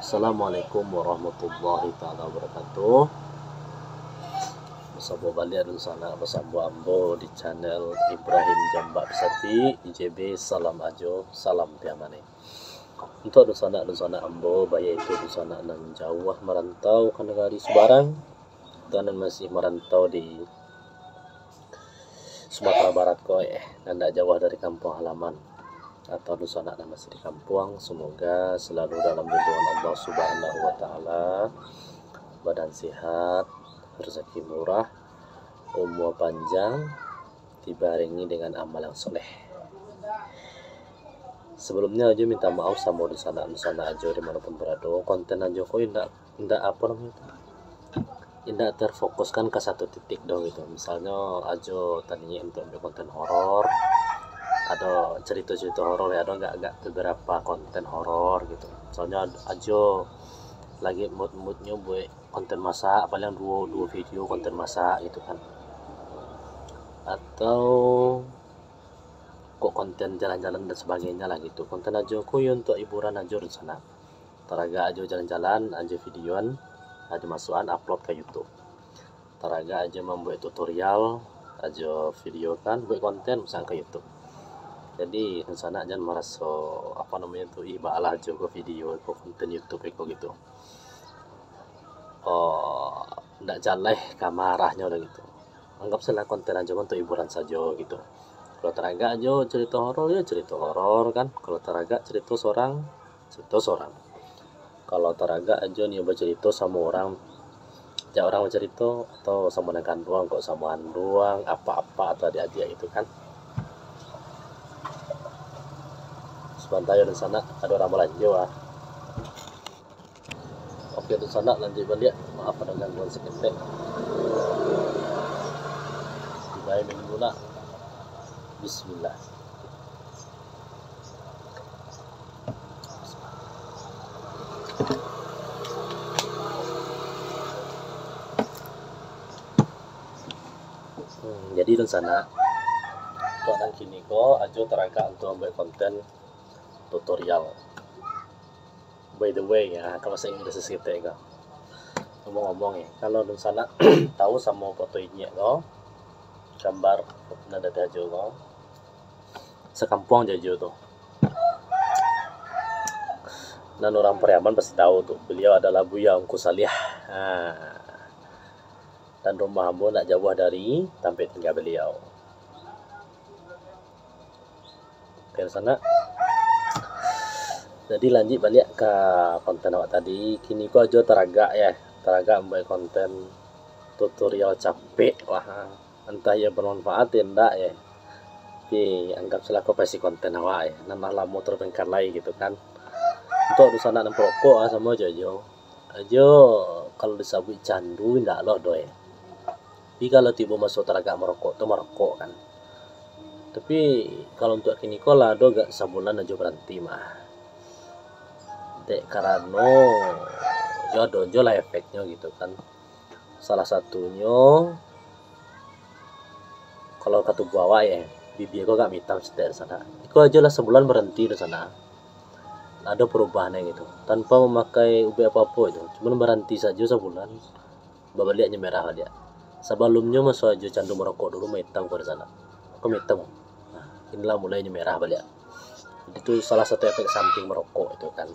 Assalamualaikum warahmatullahi taala wabarakatuh. Bersama balik dulu sana bersama ambo di channel Ibrahim Jambak Besati IJB salam ajo salam piamane. Untuk dusana ambo bayi itu dusana nan jauh merantau ke negari Sebarang dan masih merantau di Sumatera Barat dan tidak jauh dari kampung halaman atau dusana dan masih di kampung. Semoga selalu dalam lindungan Allah Subhanahu wa taala, badan sehat, rezeki murah, umur panjang, dibarengi dengan amal yang soleh. Sebelumnya aja minta maaf sama dusana aja dimanapun berada. Konten aja kok indah apa namanya, indah terfokuskan ke satu titik dong gitu. Misalnya aja tadinya untuk ambil konten horor, ada cerita-cerita horor ya, ada nggak beberapa konten horor gitu. Soalnya aja lagi moodnya buat konten masak, paling dua video konten masak gitu kan, atau kok konten jalan-jalan dan sebagainya lah gitu. Konten aja ku untuk hiburan aja di sana. Taraga aja jalan-jalan, aja videoan, ada masukan upload ke YouTube. Taraga aja membuat tutorial, aja video kan buat konten misalnya ke YouTube. Jadi sana jangan merasa apa namanya tuh ibalah aja ke video ke konten YouTube itu gitu. Oh, ndak jaleh kamarahnya udah gitu. Anggap salah konten aja untuk hiburan saja gitu. Kalau teraga aja cerita horor ya cerita horor kan. Kalau teraga cerita seorang. Kalau teraga aja nyoba cerita sama orang, ya orang cerita atau sama dengan doang, kok samaan doang apa-apa atau adik-adik itu kan. Sebentar di sana ada ramalan Jawa. Oke di sana lanjut balik. Maaf ada gangguan seketik. Dimulai minggu lah. Bismillah. Jadi di sana tuan kini kok aja terangkat untuk membuat konten tutorial. By the way ya, kalau saya Inggris sedikit ya, ngomong-ngomong ya, kalau di sana tahu sama foto ini kok, gambar nada aja kok, sekampung aja tuh. Dan orang Periaman pasti tahu tuh, beliau adalah Buya Ungku Salih. Dan rumah ambo nak jauh dari tempat tinggal beliau. Ke sana. Jadi lanjut balik ke konten awak tadi. Kini ku aja teraga membuat konten tutorial capek wah, entah ya bermanfaat ya enggak ya. Tapi anggap selaku pasti konten awak ya. Nambah lama terbengkar lagi gitu kan. Untuk di sana nampak rokok sama aja kalau disabui candu enggak loh doy. Tapi kalau tiba masuk teraga merokok tuh merokok kan. Tapi kalau untuk kini ku lah do gak sebulan aja berhenti mah. Karena jodoh lah efeknya gitu kan. Salah satunya kalau ke tubuh awak ya, bibi aku gak hitam dari sana. Itu aja lah sebulan berhenti di sana. Ada perubahannya gitu, tanpa memakai ubi apa-apa itu, cuma berhenti saja sebulan. Babaliaknya merah dia. Sebelumnya masuk aja candu merokok dulu hitam kok di sana. Aku hitam. Nah, inilah mulainya merah balik. Itu salah satu efek samping merokok itu kan.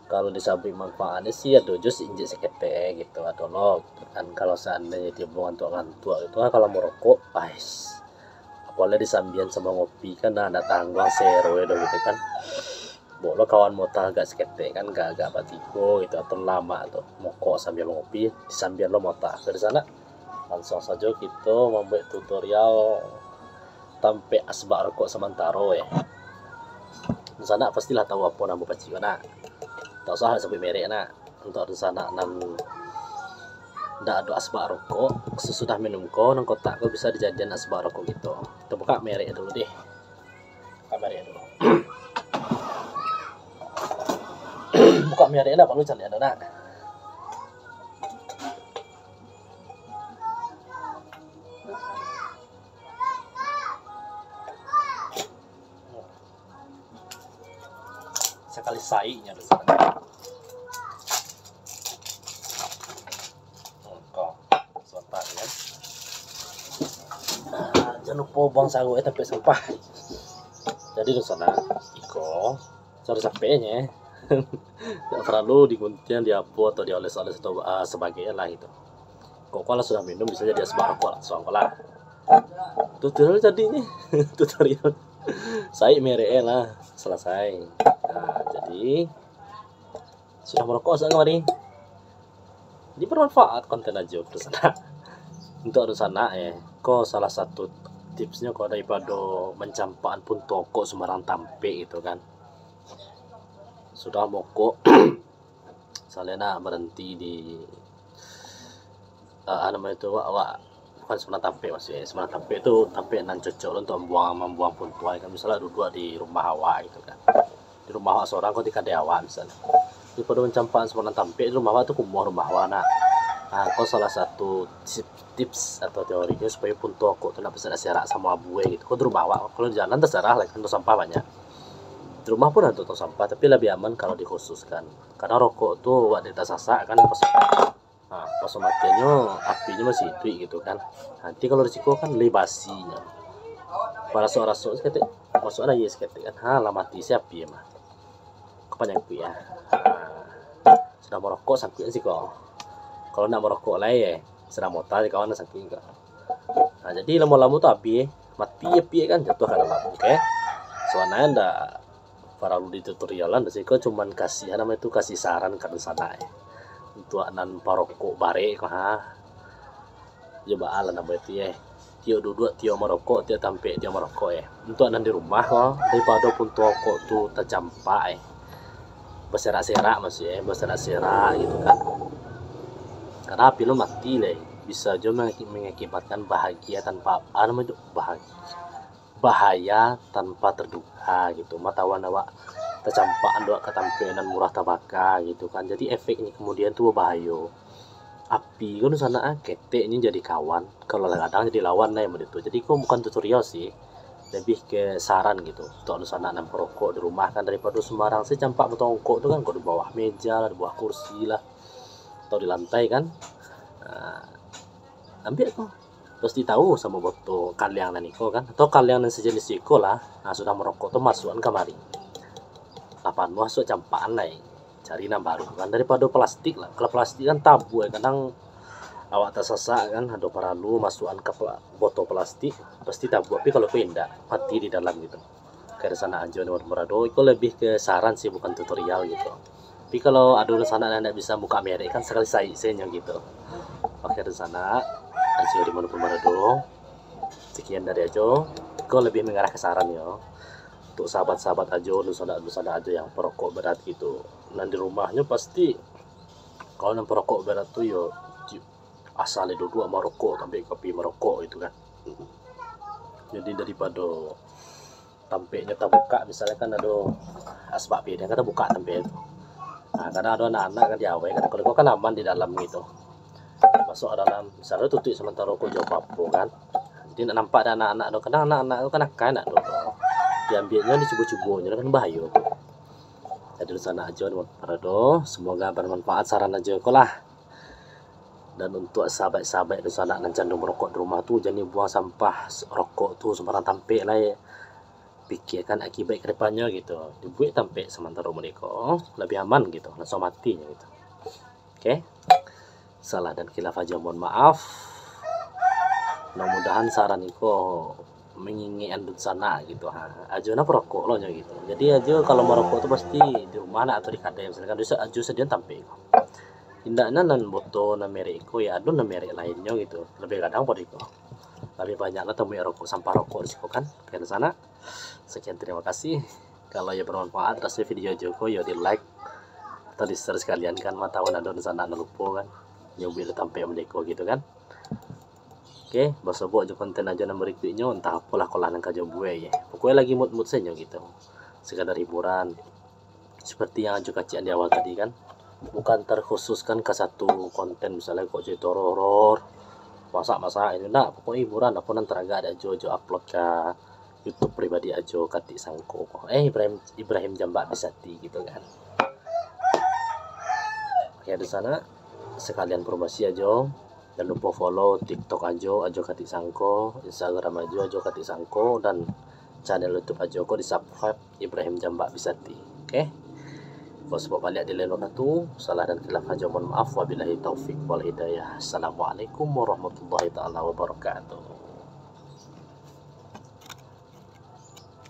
Kalau di samping manfaatnya sih ada jus injek sekete gitu atau lo gitu kan. Kalau seandainya dia ngantuk itu kan, kalau merokok apalagi disambian sama ngopi kan ada tanggung zero gitu kan. Boleh kawan motor agak sekete kan agak batiko gitu atau lama tuh mokok sambil ngopi disambian lo motor dari sana. Langsung saja kita membuat tutorial tanpa asbak rokok sementara ya. Di sana pastilah tahu apa nama pacik nak. Tak usah sampai merek nak. Untuk di sana nan ndak ada asbak rokok, sesudah minum kau nang kotak kau bisa dijadikan asbak rokok gitu. Kita buka merek dulu deh. Buka merek dulu. Buka merek nak, perlu cari ada nak. Sekali sainya di sana. jangan lupa buang sagu tempat sampah. Jadi di sana iko cari sampainya tidak perlu digunting, diapu atau dioles-oles atau sebagainya lah itu. Kok kalau sudah minum bisa jadi asbak rokok langsung lah. Tutorial jadinya tutorial saya merek lah selesai. Nah, jadi sudah merokok sekarang kemarin. Ini bermanfaat konten aja ke sana. Untuk di sana kok salah satu tipsnya kok daripada mencampakkan pun toko sembarang tampe itu kan. Sudah mokok salena berhenti di namanya itu bukan sembarang tampe maksudnya. Sembarang tampe itu tampe nan cocok untuk membuang pun tuai kan, misalnya duduk di rumah awak gitu kan. Di rumah awak seorang kok di awak misalnya. Daripada mencampakkan sembarang tampe di rumah awak itu kumuh rumah awak nak. Nah, kok salah satu tips atau teorinya supaya pun toko itu nak bisa serak sama abuwe gitu. Kok di rumah awak, kalau di jalan terserah lah kan, sampah banyak. Di rumah pun ada tong sampah, tapi lebih aman kalau dikhususkan. Karena rokok tuh waktu kita sasak kan pas matinya apinya masih itu gitu kan. Nanti kalau risiko kan libasinya. Para seorang seketik masuk aja seketik kan, lah mati siapa ya mah. Kepanjang ya. Sudah merokok sampai sih kok. Kalau nak merokok lah ya, sedang motor kawan saking kok. Nah, jadi lama-lama tuh api mati api kan jatuh ke dalam. Oke. Soalnya ndak para lu di tutorialan kok cuman kasih namanya itu kasih saran ke sana untuk anan parokok bare coba ala nama itu tio duduk tio merokok tio tampe tio merokok untuk anan di rumah daripada pun toko tuh tercampak berserak-serak masih berserak-serak gitu kan, karena api lo mati bisa juga mengakibatkan bahagia tanpa namanya itu bahaya tanpa terduga gitu. Matawan awak tercampaan doa ketampilan murah tabaka gitu kan, jadi efeknya kemudian tuh bahaya. Api kan sana ketek ini jadi kawan, kalau kadang jadi lawan lah yang begitu. Jadi kok bukan tutorial sih, lebih ke saran gitu untuk sana nan perokok di rumah kan, daripada sembarang sih campak betongkok itu kan kok di bawah meja lah, di bawah kursi lah, atau di lantai kan. Ambil kok pasti tahu sama botol kaliang dan iko kan, atau kaliang dan sejenis iko lah. Nah, sudah merokok tuh masukan kemari kapan masuk campaan lah cari yang baru kan, daripada plastik lah. Kalau plastik kan tabu kadang awak tersesak kan, ada paralu masukan ke botol plastik pasti tabu, tapi kalau pindah mati di dalam gitu. Kayak sana aja nomor berado itu lebih ke saran sih, bukan tutorial gitu. Tapi kalau ada di sana anda bisa buka merek kan sekali saya gitu. Pakai di sana aja di mana berado. Sekian dari aja, kau lebih mengarah ke saran ya untuk sahabat-sahabat aja, lusada aja yang perokok berat gitu. Dan di rumahnya pasti kalau yang perokok berat tuh yo asal itu dua merokok sampai kopi merokok itu kan. Jadi daripada tampeknya kita buka, misalnya kan ada asbak beda kita buka tampek itu. Nah, karena ada anak-anak kan diawai kan, kalau kan aman di dalam gitu. Masuk dalam misalnya tutup sementara rokok jauh apa kan. Jadi nampak ada anak-anak do, kadang anak-anak itu kan do. Diambilnya dicoba-cobanya kan bahaya tuh. Jadi di sana aja do, semoga bermanfaat saran aja kok lah. Dan untuk sahabat-sahabat di sana yang candu merokok di rumah tuh, jangan buang sampah rokok tuh sembarang tampek lah ya. Pikirkan akibat ke depannya gitu. Dibuat tampek sementara mereka lebih aman gitu, langsung matinya gitu. Oke. Salah dan khilaf aja mohon maaf. Mudah-mudahan saran itu mengingi andut sana gitu aja na perokok lo gitu. Jadi aja kalau merokok tuh pasti di rumah atau di kadang misalkan bisa aja sedian tampil tindaknya nan botol na merek ya ada na merek lainnya gitu, lebih kadang podiko lebih banyak lah temui rokok sampah rokok risiko kan ke sana. Sekian, terima kasih. Kalau ya bermanfaat rasanya video Joko ya di like atau di share sekalian kan, matawan ada di sana lupa kan nyobil tampil mendeko gitu kan. Oke, bahasa buat aja konten aja nomor berikutnya entah apalah kolan yang kajo gue ya. Pokoknya lagi mood saja gitu. Sekadar hiburan. Seperti yang aja kacian di awal tadi kan. Bukan terkhususkan ke satu konten misalnya kok cerita horor, masak-masak ini enggak, pokoknya hiburan. Aku nanti agak ada aja upload ke YouTube pribadi aja Katik Sangko. Ibrahim Jambak Bisati gitu kan. Oke, di sana sekalian promosi aja. Jangan lupa follow TikTok Ajo Katik Sangko, Instagram Ajo Katik Sangko, dan channel YouTube Ajo di subscribe Ibrahim Jambak Bisati. Oke? Sebab balik di lain waktu, salah dan khilaf Ajo mohon maaf, wabillahi taufik wal hidayah. Assalamualaikum warahmatullahi taala wabarakatuh.